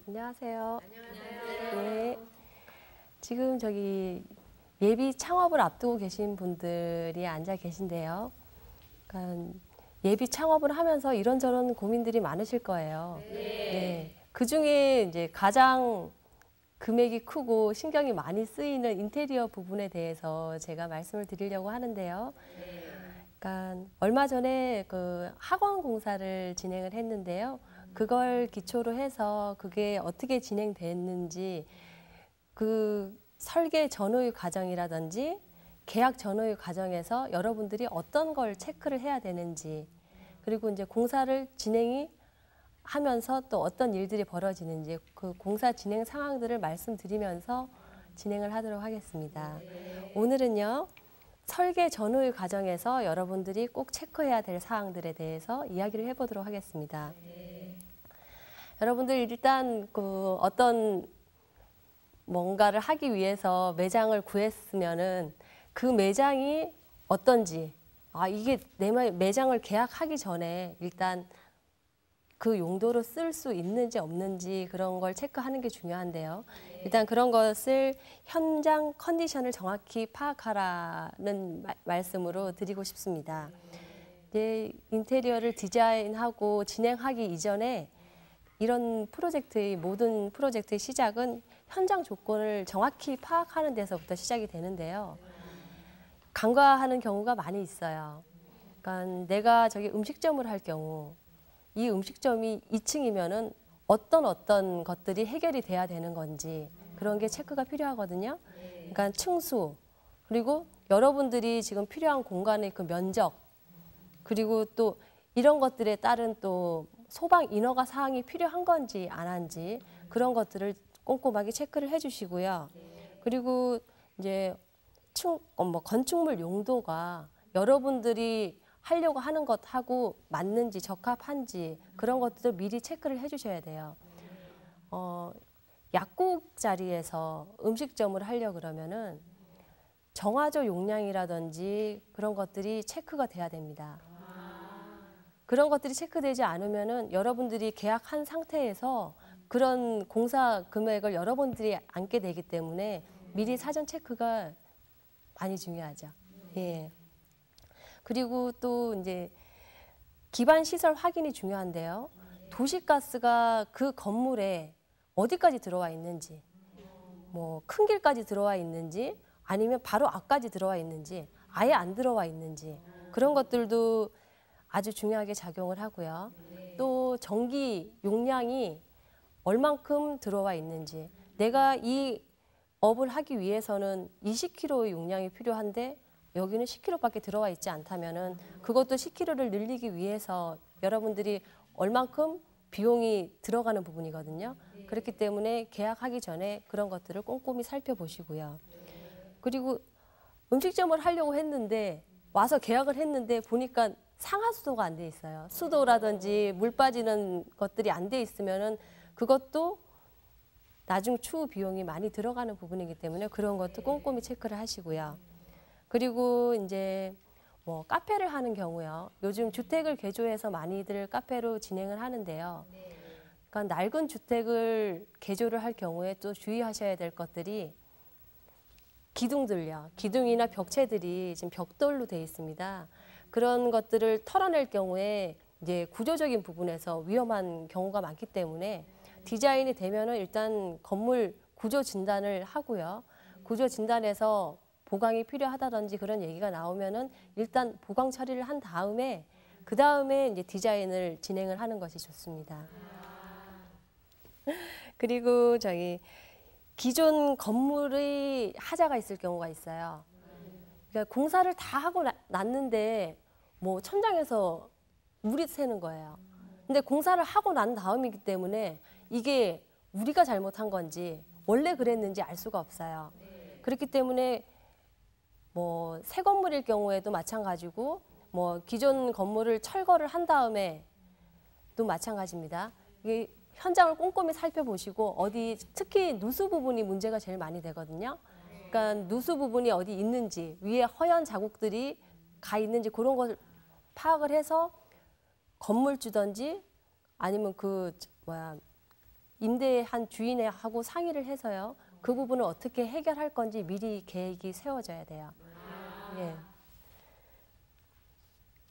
안녕하세요. 안녕하세요. 네. 지금 저기 예비 창업을 앞두고 계신 분들이 앉아 계신데요. 그러니까 예비 창업을 하면서 이런저런 고민들이 많으실 거예요. 네. 그 중에 이제 가장 금액이 크고 신경이 많이 쓰이는 인테리어 부분에 대해서 제가 말씀을 드리려고 하는데요. 그러니까 얼마 전에 그 학원 공사를 진행을 했는데요. 그걸 기초로 해서 그게 어떻게 진행됐는지 그 설계 전후의 과정이라든지 계약 전후의 과정에서 여러분들이 어떤 걸 체크를 해야 되는지 그리고 이제 공사를 진행이 하면서 또 어떤 일들이 벌어지는지 그 공사 진행 상황들을 말씀드리면서 진행을 하도록 하겠습니다. 오늘은요. 설계 전후의 과정에서 여러분들이 꼭 체크해야 될 사항들에 대해서 이야기를 해보도록 하겠습니다. 여러분들 일단 그 어떤 뭔가를 하기 위해서 매장을 구했으면은 그 매장이 어떤지, 이게 내 매장을 계약하기 전에 일단 그 용도로 쓸 수 있는지 없는지 그런 걸 체크하는 게 중요한데요. 일단 그런 것을 현장 컨디션을 정확히 파악하라는 말씀으로 드리고 싶습니다. 이제 인테리어를 디자인하고 진행하기 이전에 이런 모든 프로젝트의 시작은 현장 조건을 정확히 파악하는 데서부터 시작이 되는데요. 간과하는 경우가 많이 있어요. 그러니까 내가 저기 음식점을 할 경우 이 음식점이 2층이면은 어떤 것들이 해결이 돼야 되는 건지 그런 게 체크가 필요하거든요. 그러니까 층수 그리고 여러분들이 지금 필요한 공간의 그 면적 그리고 또 이런 것들에 따른 또 소방 인허가 사항이 필요한 건지 안 한지 그런 것들을 꼼꼼하게 체크를 해주시고요. 그리고 이제 건축물 용도가 여러분들이 하려고 하는 것하고 맞는지 적합한지 그런 것들도 미리 체크를 해주셔야 돼요. 약국 자리에서 음식점을 하려고 그러면은 정화조 용량이라든지 그런 것들이 체크가 돼야 됩니다. 그런 것들이 체크되지 않으면은 여러분들이 계약한 상태에서 그런 공사 금액을 여러분들이 안게 되기 때문에 미리 사전 체크가 많이 중요하죠. 예. 그리고 또 이제 기반 시설 확인이 중요한데요. 도시가스가 그 건물에 어디까지 들어와 있는지, 뭐 큰 길까지 들어와 있는지, 아니면 바로 앞까지 들어와 있는지, 아예 안 들어와 있는지 그런 것들도 아주 중요하게 작용을 하고요. 또 전기 용량이 얼만큼 들어와 있는지, 내가 이 업을 하기 위해서는 20kg의 용량이 필요한데 여기는 10kg밖에 들어와 있지 않다면은 그것도 10kg를 늘리기 위해서 여러분들이 얼만큼 비용이 들어가는 부분이거든요. 그렇기 때문에 계약하기 전에 그런 것들을 꼼꼼히 살펴보시고요. 그리고 음식점을 하려고 했는데 와서 계약을 했는데 보니까 상하수도가 안 돼 있어요. 수도라든지 물 빠지는 것들이 안 돼 있으면은 그것도 나중 추후 비용이 많이 들어가는 부분이기 때문에 그런 것도 꼼꼼히 체크를 하시고요. 그리고 이제 뭐 카페를 하는 경우요. 요즘 주택을 개조해서 많이들 카페로 진행을 하는데요. 그러니까 낡은 주택을 개조를 할 경우에 또 주의하셔야 될 것들이 기둥들요. 기둥이나 벽체들이 지금 벽돌로 되어 있습니다. 그런 것들을 털어낼 경우에 이제 구조적인 부분에서 위험한 경우가 많기 때문에 디자인이 되면은 일단 건물 구조 진단을 하고요. 구조 진단에서 보강이 필요하다든지 그런 얘기가 나오면은 일단 보강 처리를 한 다음에 그 다음에 이제 디자인을 진행을 하는 것이 좋습니다. 그리고 저기 기존 건물의 하자가 있을 경우가 있어요. 그러니까 공사를 다 하고 났는데 뭐 천장에서 물이 새는 거예요. 근데 공사를 하고 난 다음이기 때문에 이게 우리가 잘못한 건지 원래 그랬는지 알 수가 없어요. 그렇기 때문에 뭐 새 건물일 경우에도 마찬가지고 뭐 기존 건물을 철거를 한 다음에 또 마찬가지입니다. 이게 현장을 꼼꼼히 살펴보시고 어디 특히 누수 부분이 문제가 제일 많이 되거든요. 그러니까 누수 부분이 어디 있는지 위에 허연 자국들이 가 있는지 그런 것을 파악을 해서 건물주든지 아니면 임대한 주인하고 상의를 해서요. 그 부분을 어떻게 해결할 건지 미리 계획이 세워져야 돼요. 예.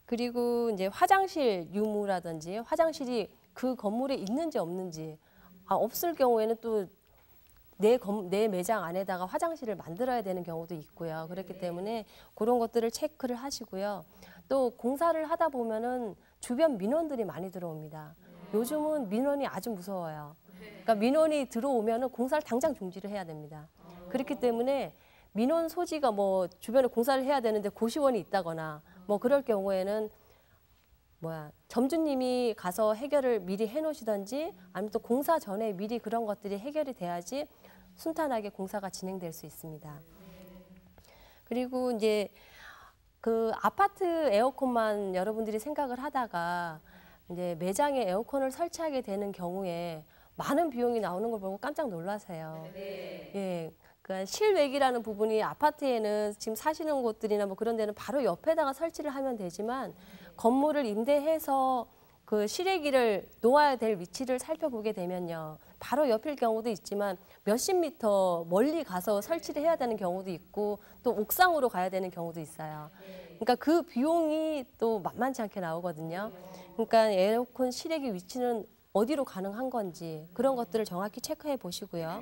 그리고 이제 화장실 유무라든지 화장실이 그 건물에 있는지 없는지 없을 경우에는 또 내 매장 안에다가 화장실을 만들어야 되는 경우도 있고요. 그렇기 때문에 그런 것들을 체크를 하시고요. 또 공사를 하다 보면은 주변 민원들이 많이 들어옵니다. 요즘은 민원이 아주 무서워요. 그러니까 민원이 들어오면은 공사를 당장 중지를 해야 됩니다. 그렇기 때문에 민원 소지가 뭐 주변에 공사를 해야 되는데 고시원이 있다거나 뭐 그럴 경우에는 점주님이 가서 해결을 미리 해놓으시든지 아니면 또 공사 전에 미리 그런 것들이 해결이 돼야지 순탄하게 공사가 진행될 수 있습니다. 그리고 이제 그 아파트 에어컨만 여러분들이 생각을 하다가 이제 매장에 에어컨을 설치하게 되는 경우에 많은 비용이 나오는 걸 보고 깜짝 놀라세요. 예. 그러니까 실외기라는 부분이 아파트에는 지금 사시는 곳들이나 뭐 그런 데는 바로 옆에다가 설치를 하면 되지만 건물을 임대해서 그 실외기를 놓아야 될 위치를 살펴보게 되면요. 바로 옆일 경우도 있지만 몇십 미터 멀리 가서 설치를 해야 되는 경우도 있고 또 옥상으로 가야 되는 경우도 있어요. 그러니까 그 비용이 또 만만치 않게 나오거든요. 그러니까 에어컨 실외기 위치는 어디로 가능한 건지 그런 것들을 정확히 체크해 보시고요.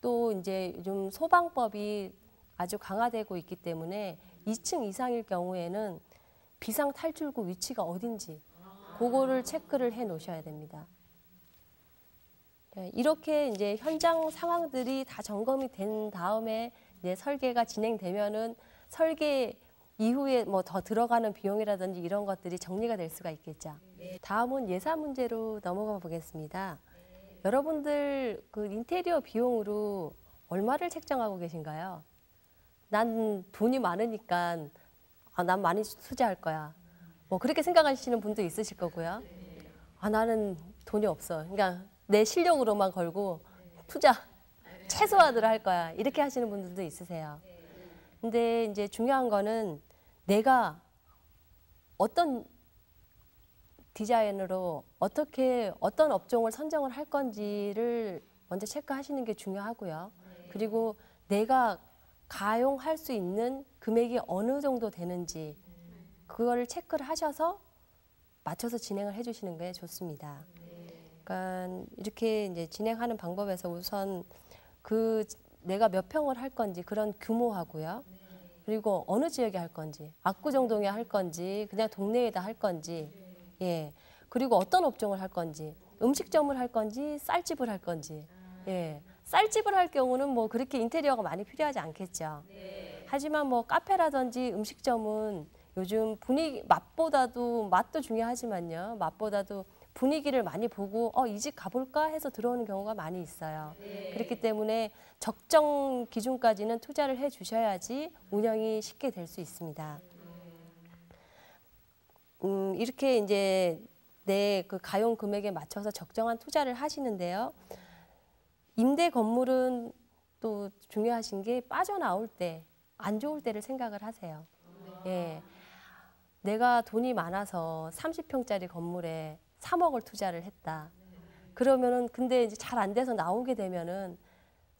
또 이제 요즘 소방법이 아주 강화되고 있기 때문에 2층 이상일 경우에는 비상 탈출구 위치가 어딘지 그거를 체크를 해 놓으셔야 됩니다. 이렇게 이제 현장 상황들이 다 점검이 된 다음에 이제 설계가 진행되면은 설계 이후에 뭐 더 들어가는 비용이라든지 이런 것들이 정리가 될 수가 있겠죠. 다음은 예산 문제로 넘어가 보겠습니다. 여러분들 그 인테리어 비용으로 얼마를 책정하고 계신가요? 난 돈이 많으니까 난 많이 투자할 거야. 뭐 그렇게 생각하시는 분도 있으실 거고요. 나는 돈이 없어. 그러니까 내 실력으로만 걸고 투자 최소한으로 할 거야. 이렇게 하시는 분들도 있으세요. 근데 이제 중요한 거는 내가 어떤 디자인으로 어떤 업종을 선정을 할 건지를 먼저 체크하시는 게 중요하고요. 그리고 내가 가용할 수 있는 금액이 어느 정도 되는지 그거를 체크를 하셔서 맞춰서 진행을 해주시는 게 좋습니다. 그러니까 이렇게 이제 진행하는 방법에서 우선 그 내가 몇 평을 할 건지 그런 규모하고요. 그리고 어느 지역에 할 건지, 압구정동에 할 건지, 그냥 동네에다 할 건지, 예. 그리고 어떤 업종을 할 건지, 음식점을 할 건지, 쌀집을 할 건지, 예. 쌀집을 할 경우는 뭐 그렇게 인테리어가 많이 필요하지 않겠죠. 하지만 뭐 카페라든지 음식점은 요즘 맛보다도 맛도 중요하지만요. 맛보다도 분위기를 많이 보고 이 집 가볼까 해서 들어오는 경우가 많이 있어요. 그렇기 때문에 적정 기준까지는 투자를 해 주셔야지 운영이 쉽게 될 수 있습니다. 이렇게 이제 내 그 가용 금액에 맞춰서 적정한 투자를 하시는데요. 임대 건물은 또 중요하신 게 빠져나올 때 안 좋을 때를 생각을 하세요. 예. 내가 돈이 많아서 30평짜리 건물에 3억을 투자를 했다. 그러면은 근데 이제 잘 안 돼서 나오게 되면은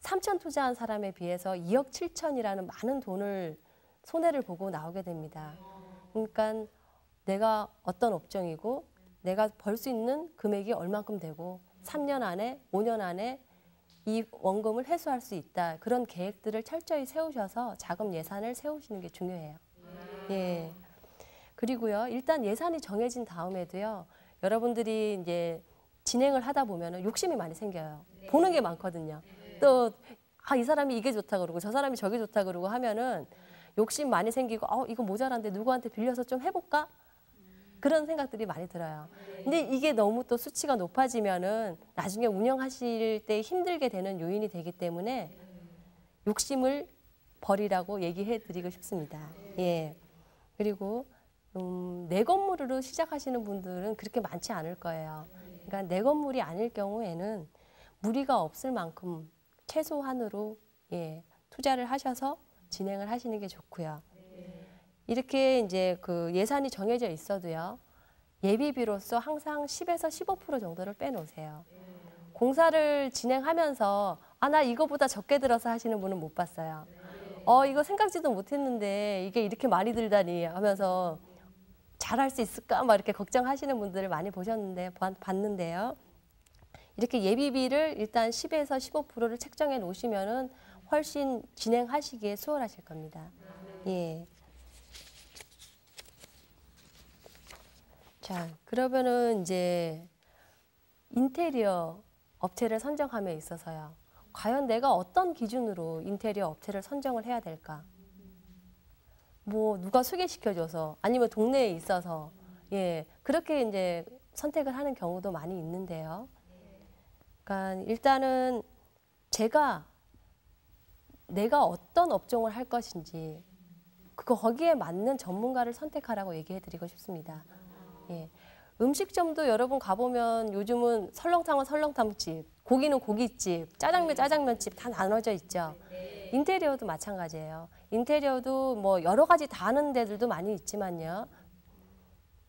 3천 투자한 사람에 비해서 2억 7천이라는 많은 돈을 손해를 보고 나오게 됩니다. 그러니까 내가 어떤 업종이고 내가 벌 수 있는 금액이 얼만큼 되고 3년 안에 5년 안에 이 원금을 회수할 수 있다. 그런 계획들을 철저히 세우셔서 자금 예산을 세우시는 게 중요해요. 예. 그리고요, 일단 예산이 정해진 다음에도요, 여러분들이 이제 진행을 하다 보면은 욕심이 많이 생겨요. 보는 게 많거든요. 또, 이 사람이 이게 좋다 그러고 저 사람이 저게 좋다 그러고 하면은 욕심 많이 생기고, 이거 모자란데 누구한테 빌려서 좀 해볼까? 그런 생각들이 많이 들어요. 근데 이게 너무 또 수치가 높아지면은 나중에 운영하실 때 힘들게 되는 요인이 되기 때문에 욕심을 버리라고 얘기해 드리고 싶습니다. 예. 그리고 내 건물으로 시작하시는 분들은 그렇게 많지 않을 거예요. 그러니까 내 건물이 아닐 경우에는 무리가 없을 만큼 최소한으로 투자를 하셔서 진행을 하시는 게 좋고요. 이렇게 이제 그 예산이 정해져 있어도요. 예비비로서 항상 10에서 15% 정도를 빼놓으세요. 공사를 진행하면서 나 이거보다 적게 들어서 하시는 분은 못 봤어요. 이거 생각지도 못했는데 이게 이렇게 많이 들다니 하면서 잘할 수 있을까 막 이렇게 걱정하시는 분들을 많이 봤는데요. 이렇게 예비비를 일단 10에서 15%를 책정해 놓으시면은 훨씬 진행하시기에 수월하실 겁니다. 예. 자, 그러면은 이제 인테리어 업체를 선정함에 있어서요. 과연 내가 어떤 기준으로 인테리어 업체를 선정을 해야 될까? 뭐 누가 소개시켜줘서 아니면 동네에 있어서 예 그렇게 이제 선택을 하는 경우도 많이 있는데요. 그러니까 일단은 내가 어떤 업종을 할 것인지 거기에 맞는 전문가를 선택하라고 얘기해드리고 싶습니다. 예. 음식점도 여러분 가보면 요즘은 설렁탕은 설렁탕집, 고기는 고깃집, 짜장면 짜장면집 다 나눠져 있죠. 인테리어도 마찬가지예요. 인테리어도 뭐 여러 가지 다 하는 데들도 많이 있지만요.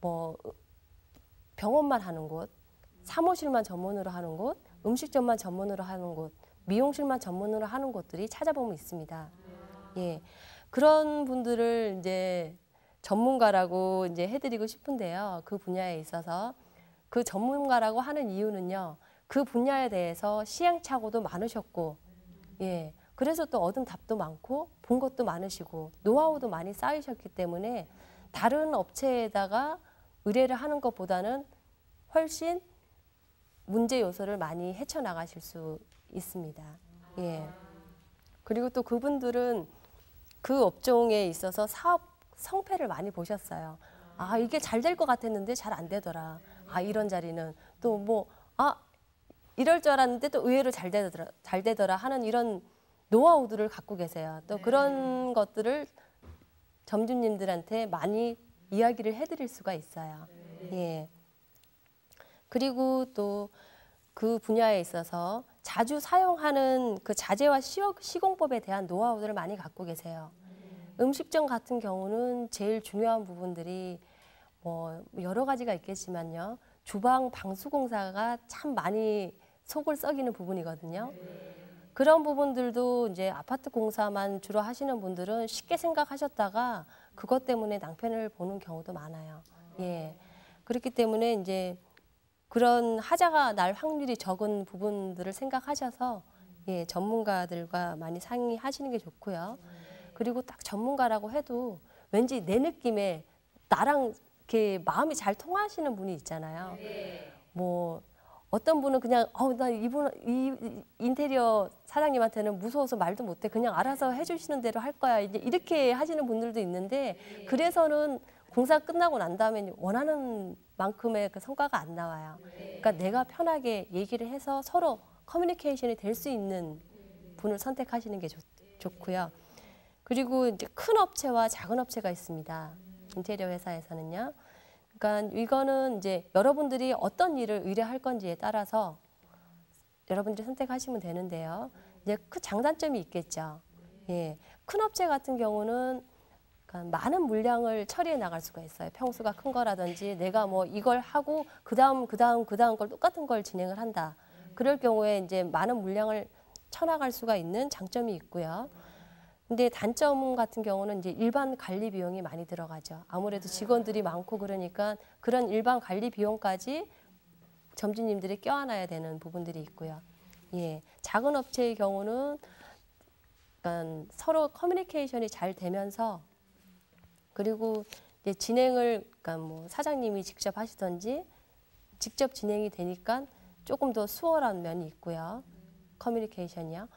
뭐 병원만 하는 곳, 사무실만 전문으로 하는 곳, 음식점만 전문으로 하는 곳, 미용실만 전문으로 하는 곳들이 찾아보면 있습니다. 예. 그런 분들을 이제 전문가라고 이제 해드리고 싶은데요. 그 분야에 있어서 그 전문가라고 하는 이유는요. 그 분야에 대해서 시행착오도 많으셨고, 예. 그래서 또 얻은 답도 많고, 본 것도 많으시고, 노하우도 많이 쌓이셨기 때문에 다른 업체에다가 의뢰를 하는 것보다는 훨씬 문제 요소를 많이 헤쳐나가실 수 있습니다. 예. 그리고 또 그분들은 그 업종에 있어서 사업 성패를 많이 보셨어요. 이게 잘 될 것 같았는데 잘 안 되더라. 이런 자리는 또 뭐, 이럴 줄 알았는데 또 의외로 잘 되더라 하는 이런 노하우들을 갖고 계세요. 또 그런 것들을 점주님들한테 많이 이야기를 해드릴 수가 있어요. 예. 그리고 또 그 분야에 있어서 자주 사용하는 그 자재와 시공법에 대한 노하우들을 많이 갖고 계세요. 음식점 같은 경우는 제일 중요한 부분들이 뭐 여러 가지가 있겠지만요. 주방 방수공사가 참 많이 속을 썩이는 부분이거든요. 그런 부분들도 이제 아파트 공사만 주로 하시는 분들은 쉽게 생각하셨다가 그것 때문에 낭패를 보는 경우도 많아요. 예. 그렇기 때문에 이제 그런 하자가 날 확률이 적은 부분들을 생각하셔서 예, 전문가들과 많이 상의하시는 게 좋고요. 그리고 딱 전문가라고 해도 왠지 내 느낌에 나랑 이렇게 마음이 잘 통하시는 분이 있잖아요. 뭐 어떤 분은 그냥 나 이 인테리어 사장님한테는 무서워서 말도 못해 그냥 알아서 해주시는 대로 할 거야 이제 이렇게 하시는 분들도 있는데 그래서는 공사 끝나고 난 다음에 원하는 만큼의 그 성과가 안 나와요. 그러니까 내가 편하게 얘기를 해서 서로 커뮤니케이션이 될 수 있는 분을 선택하시는 게 좋고요. 그리고 이제 큰 업체와 작은 업체가 있습니다. 인테리어 회사에서는요. 그러니까 이거는 이제 여러분들이 어떤 일을 의뢰할 건지에 따라서 여러분들이 선택하시면 되는데요. 이제 그 장단점이 있겠죠. 예. 큰 업체 같은 경우는 그러니까 많은 물량을 처리해 나갈 수가 있어요. 평수가 큰 거라든지 내가 뭐 이걸 하고 그다음 걸 똑같은 걸 진행을 한다. 그럴 경우에 이제 많은 물량을 쳐나갈 수가 있는 장점이 있고요. 근데 단점 같은 경우는 이제 일반 관리 비용이 많이 들어가죠. 아무래도 직원들이 많고 그러니까 그런 일반 관리 비용까지 점주님들이 껴안아야 되는 부분들이 있고요. 예, 작은 업체의 경우는 그러니까 서로 커뮤니케이션이 잘 되면서 그리고 이제 진행을 그러니까 뭐 사장님이 직접 하시든지 직접 진행이 되니까 조금 더 수월한 면이 있고요. 커뮤니케이션이요.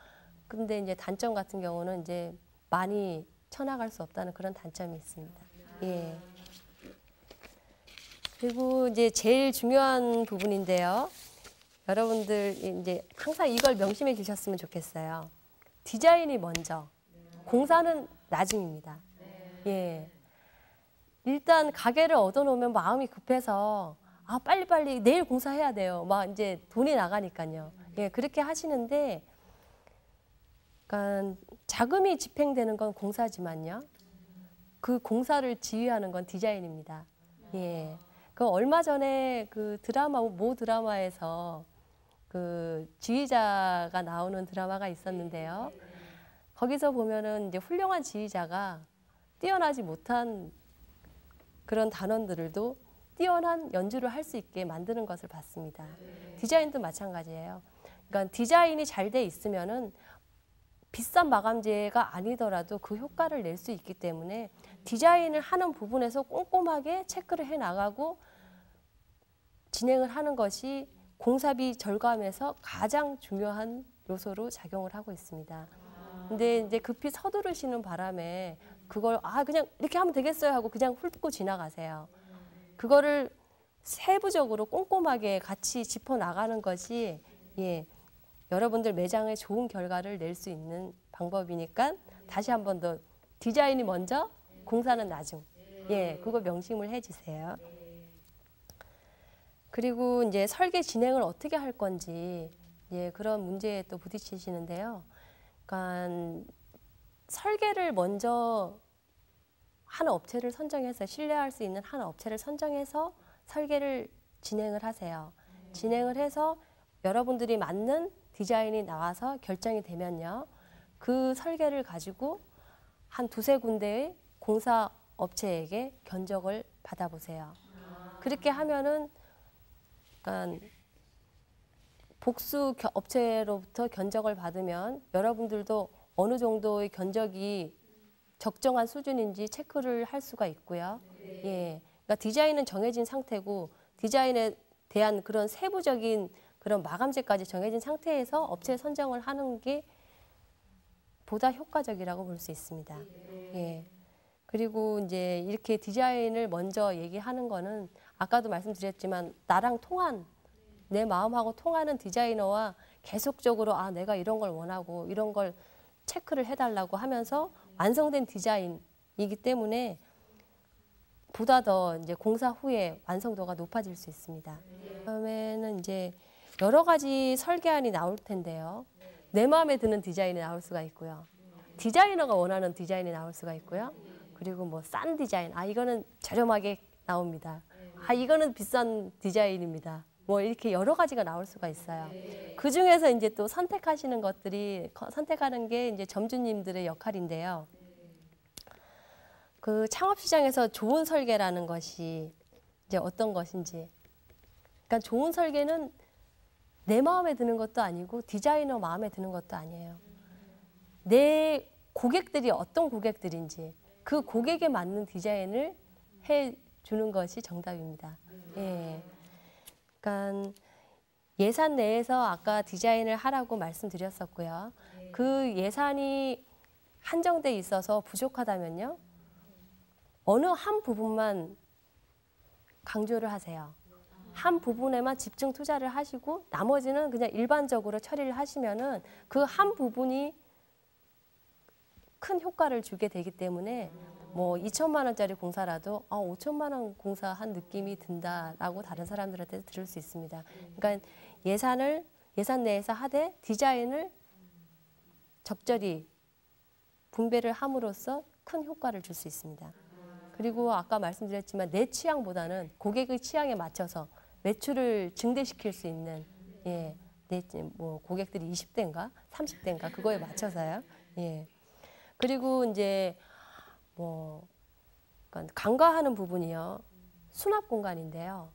근데 이제 단점 같은 경우는 이제 많이 쳐나갈 수 없다는 그런 단점이 있습니다. 예. 그리고 이제 제일 중요한 부분인데요. 여러분들 이제 항상 이걸 명심해 주셨으면 좋겠어요. 디자인이 먼저, 공사는 나중입니다. 예. 일단 가게를 얻어놓으면 마음이 급해서 빨리빨리 내일 공사해야 돼요. 막 이제 돈이 나가니까요. 예, 그렇게 하시는데 그러니까 자금이 집행되는 건 공사지만요. 그 공사를 지휘하는 건 디자인입니다. 예. 그 얼마 전에 그 드라마에서 그 지휘자가 나오는 드라마가 있었는데요. 거기서 보면은 이제 훌륭한 지휘자가 뛰어나지 못한 그런 단원들도 뛰어난 연주를 할 수 있게 만드는 것을 봤습니다. 디자인도 마찬가지예요. 그러니까 디자인이 잘 돼 있으면은 비싼 마감재가 아니더라도 그 효과를 낼 수 있기 때문에 디자인을 하는 부분에서 꼼꼼하게 체크를 해 나가고 진행을 하는 것이 공사비 절감에서 가장 중요한 요소로 작용을 하고 있습니다. 근데 이제 급히 서두르시는 바람에 그걸 그냥 이렇게 하면 되겠어요 하고 그냥 훑고 지나가세요. 그거를 세부적으로 꼼꼼하게 같이 짚어 나가는 것이 여러분들 매장에 좋은 결과를 낼 수 있는 방법이니까 다시 한 번 더 디자인이 먼저, 공사는 나중. 그거 명심을 해주세요. 그리고 이제 설계 진행을 어떻게 할 건지 그런 문제에 또 부딪히시는데요. 그러니까 설계를 먼저 한 업체를 선정해서 신뢰할 수 있는 한 업체를 선정해서 설계를 진행을 하세요. 진행을 해서 여러분들이 맞는 디자인이 나와서 결정이 되면요. 그 설계를 가지고 한 두세 군데의 공사 업체에게 견적을 받아보세요. 그렇게 하면은 그러니까 복수 업체로부터 견적을 받으면 여러분들도 어느 정도의 견적이 적정한 수준인지 체크를 할 수가 있고요. 그러니까 디자인은 정해진 상태고 디자인에 대한 그런 세부적인 그런 마감재까지 정해진 상태에서 업체 선정을 하는 게 보다 효과적이라고 볼 수 있습니다. 그리고 이제 이렇게 디자인을 먼저 얘기하는 거는 아까도 말씀드렸지만 나랑 내 마음하고 통하는 디자이너와 계속적으로 내가 이런 걸 원하고 이런 걸 체크를 해달라고 하면서 완성된 디자인이기 때문에 보다 더 이제 공사 후에 완성도가 높아질 수 있습니다. 다음에는 이제 여러 가지 설계안이 나올 텐데요. 내 마음에 드는 디자인이 나올 수가 있고요. 디자이너가 원하는 디자인이 나올 수가 있고요. 그리고 뭐 싼 디자인, 이거는 저렴하게 나옵니다. 이거는 비싼 디자인입니다. 뭐 이렇게 여러 가지가 나올 수가 있어요. 그 중에서 이제 또 선택하는 게 이제 점주님들의 역할인데요. 그 창업시장에서 좋은 설계라는 것이 이제 어떤 것인지. 그러니까 좋은 설계는 내 마음에 드는 것도 아니고 디자이너 마음에 드는 것도 아니에요. 내 고객들이 어떤 고객들인지 그 고객에 맞는 디자인을 해주는 것이 정답입니다. 그러니까 예산 내에서 아까 디자인을 하라고 말씀드렸었고요. 그 예산이 한정돼 있어서 부족하다면요. 어느 한 부분만 강조를 하세요. 한 부분에만 집중 투자를 하시고 나머지는 그냥 일반적으로 처리를 하시면은 그 한 부분이 큰 효과를 주게 되기 때문에 뭐 2천만 원짜리 공사라도 5천만 원 공사한 느낌이 든다라고 다른 사람들한테 들을 수 있습니다. 그러니까 예산 내에서 하되 디자인을 적절히 분배를 함으로써 큰 효과를 줄 수 있습니다. 그리고 아까 말씀드렸지만 내 취향보다는 고객의 취향에 맞춰서 매출을 증대시킬 수 있는 뭐 고객들이 20대인가 30대인가 그거에 맞춰서요. 그리고 이제 뭐 간과하는 부분이요. 수납 공간인데요.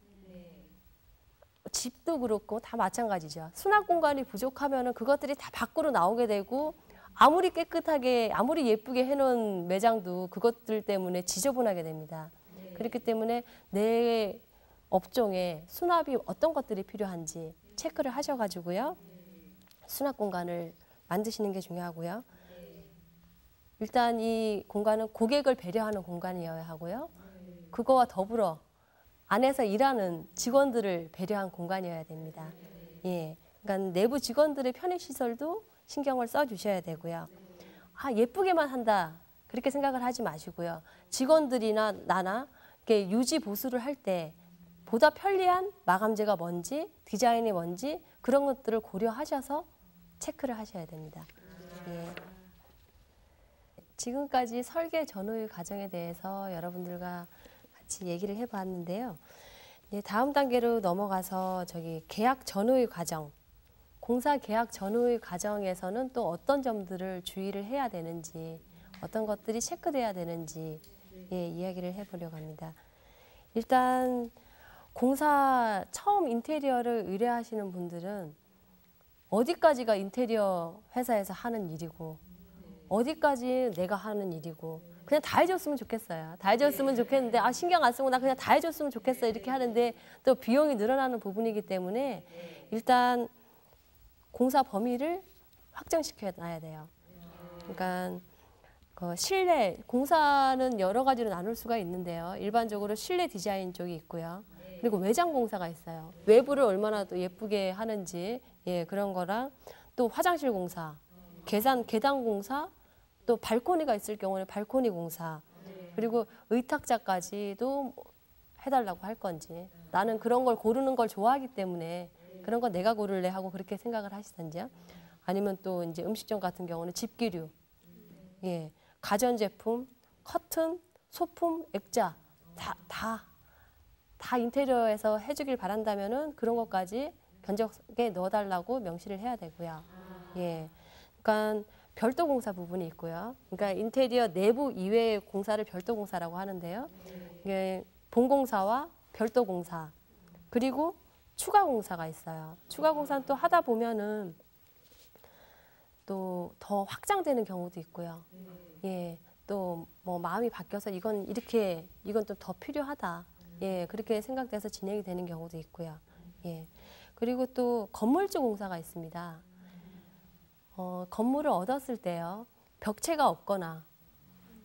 집도 그렇고 다 마찬가지죠. 수납 공간이 부족하면은 그것들이 다 밖으로 나오게 되고 아무리 깨끗하게 아무리 예쁘게 해놓은 매장도 그것들 때문에 지저분하게 됩니다. 그렇기 때문에 내 업종에 수납이 어떤 것들이 필요한지 체크를 하셔가지고요. 수납 공간을 만드시는 게 중요하고요. 일단 이 공간은 고객을 배려하는 공간이어야 하고요. 그거와 더불어 안에서 일하는 직원들을 배려한 공간이어야 됩니다. 그러니까 내부 직원들의 편의시설도 신경을 써주셔야 되고요. 예쁘게만 한다 그렇게 생각을 하지 마시고요. 직원들이나 나나 이렇게 유지 보수를 할 때 보다 편리한 마감재가 뭔지 디자인이 뭔지 그런 것들을 고려하셔서 체크를 하셔야 됩니다. 지금까지 설계 전후의 과정에 대해서 여러분들과 같이 얘기를 해봤는데요. 다음 단계로 넘어가서 계약 전후의 과정, 공사 계약 전후의 과정에서는 또 어떤 점들을 주의를 해야 되는지, 어떤 것들이 체크돼야 되는지 이야기를 해보려고 합니다. 일단 공사 처음 인테리어를 의뢰하시는 분들은 어디까지가 인테리어 회사에서 하는 일이고 어디까지 내가 하는 일이고 그냥 다 해줬으면 좋겠어요. 다 해줬으면 좋겠는데 신경 안 쓰고 나 그냥 다 해줬으면 좋겠어 이렇게 하는데 또 비용이 늘어나는 부분이기 때문에 일단 공사 범위를 확정시켜 놔야 돼요. 그러니까 실내 공사는 여러 가지로 나눌 수가 있는데요. 일반적으로 실내 디자인 쪽이 있고요. 그리고 외장 공사가 있어요. 외부를 얼마나 또 예쁘게 하는지 그런 거랑 또 화장실 공사, 계단 공사, 또 발코니가 있을 경우는 발코니 공사, 그리고 의탁자까지도 해달라고 할 건지 나는 그런 걸 고르는 걸 좋아하기 때문에 그런 건 내가 고를래 하고 그렇게 생각을 하시던지요. 아니면 또 이제 음식점 같은 경우는 집기류, 가전제품, 커튼, 소품, 액자 다 인테리어에서 해주길 바란다면은 그런 것까지 견적에 넣어달라고 명시를 해야 되고요. 그러니까 별도 공사 부분이 있고요. 그러니까 인테리어 내부 이외의 공사를 별도 공사라고 하는데요. 본공사와 별도 공사 그리고 추가 공사가 있어요. 추가 공사는 또 하다 보면은 또 더 확장되는 경우도 있고요. 또 뭐 마음이 바뀌어서 이건 좀 더 필요하다. 그렇게 생각돼서 진행이 되는 경우도 있고요. 그리고 또 건물주 공사가 있습니다. 건물을 얻었을 때요. 벽체가 없거나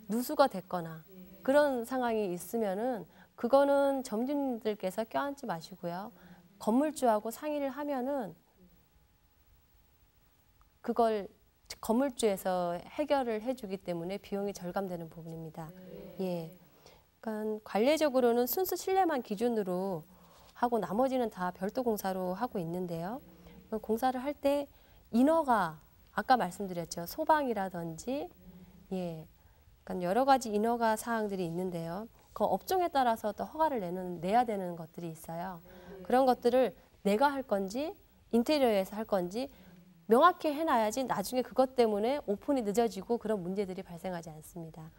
누수가 됐거나 그런 상황이 있으면은 그거는 점주님들께서 껴안지 마시고요. 건물주하고 상의를 하면은 그걸 건물주에서 해결을 해주기 때문에 비용이 절감되는 부분입니다. 그러니까 관례적으로는 순수 실내만 기준으로 하고 나머지는 다 별도 공사로 하고 있는데요. 공사를 할 때 인허가 아까 말씀드렸죠. 소방이라든지 그러니까 여러 가지 인허가 사항들이 있는데요. 그 업종에 따라서 또 허가를 내야 되는 것들이 있어요. 그런 것들을 내가 할 건지 인테리어에서 할 건지 명확히 해놔야지 나중에 그것 때문에 오픈이 늦어지고 그런 문제들이 발생하지 않습니다.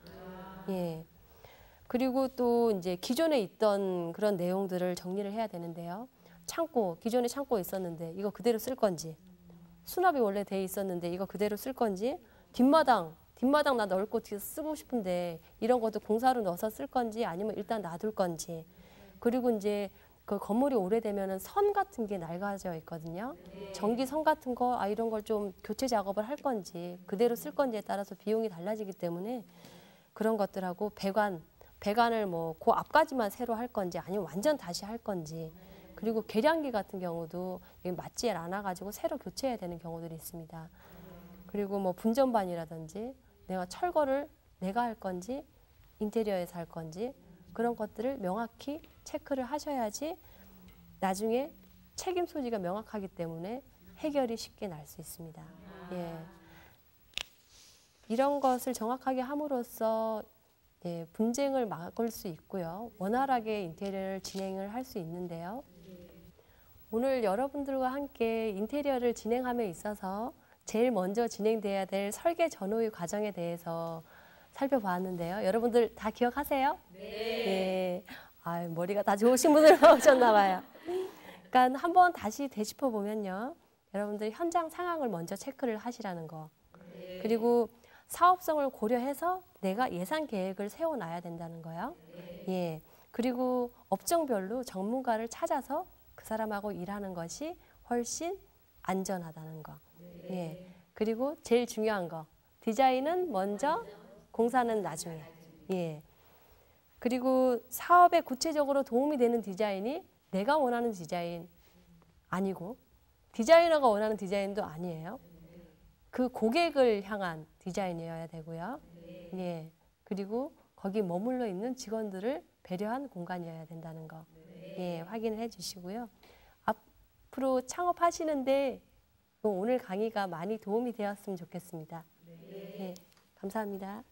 그리고 또 이제 기존에 있던 그런 내용들을 정리를 해야 되는데요. 기존에 창고 있었는데 이거 그대로 쓸 건지, 수납이 원래 돼 있었는데 이거 그대로 쓸 건지, 뒷마당 나 넓고 쓰고 싶은데 이런 것도 공사로 넣어서 쓸 건지 아니면 일단 놔둘 건지, 그리고 이제 그 건물이 오래되면은 선 같은 게 낡아져 있거든요. 전기선 같은 거 이런 걸 좀 교체 작업을 할 건지 그대로 쓸 건지에 따라서 비용이 달라지기 때문에 그런 것들하고 배관을 뭐 그 앞까지만 새로 할 건지 아니면 완전 다시 할 건지, 그리고 계량기 같은 경우도 맞지 않아 가지고 새로 교체해야 되는 경우들이 있습니다. 그리고 뭐 분전반이라든지 내가 철거를 내가 할 건지 인테리어에서 할 건지 그런 것들을 명확히 체크를 하셔야지 나중에 책임 소지가 명확하기 때문에 해결이 쉽게 날 수 있습니다. 이런 것을 정확하게 함으로써 분쟁을 막을 수 있고요. 원활하게 인테리어를 진행을 할 수 있는데요. 오늘 여러분들과 함께 인테리어를 진행함에 있어서 제일 먼저 진행돼야 될 설계 전후의 과정에 대해서 살펴봤는데요. 여러분들 다 기억하세요? 네. 머리가 다 좋으신 분들 오셨나 봐요. 그러니까 한번 다시 되짚어 보면요. 여러분들 현장 상황을 먼저 체크를 하시라는 거. 그리고 사업성을 고려해서 내가 예산 계획을 세워놔야 된다는 거요. 그리고 업종별로 전문가를 찾아서 그 사람하고 일하는 것이 훨씬 안전하다는 거. 그리고 제일 중요한 거. 디자인은 먼저, 공사는 나중에. 그리고 사업에 구체적으로 도움이 되는 디자인이 내가 원하는 디자인 아니고 디자이너가 원하는 디자인도 아니에요. 그 고객을 향한 디자인이어야 되고요. 그리고 거기 머물러 있는 직원들을 배려한 공간이어야 된다는 거. 확인을 해 주시고요. 앞으로 창업하시는데 오늘 강의가 많이 도움이 되었으면 좋겠습니다. 감사합니다.